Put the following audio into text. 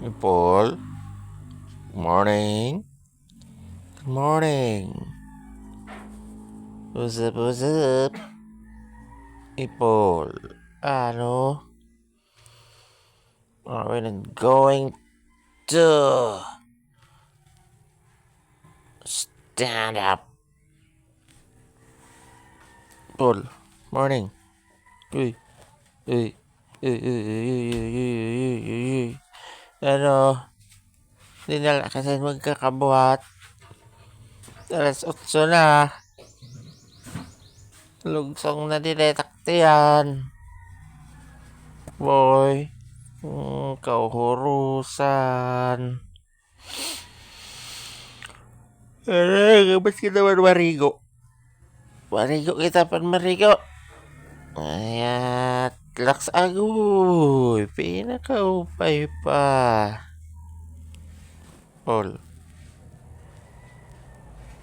Epol, good morning. Good morning. What's up, what's up? Epol, ano? Are we not going to stand up? Epol, morning. Uy, uy, uy, uy, uy, uy, uy, uy, uy, uy. Ano? Di na lang kasi magkakabuhat. Alas 8 na. Lugsong na dinetakte yan. Boy. Kauhurusan. Ba't ka naman marigo? Marigo kita pan marigo. Ayat, laks agoy. Pinakaupay pa. All.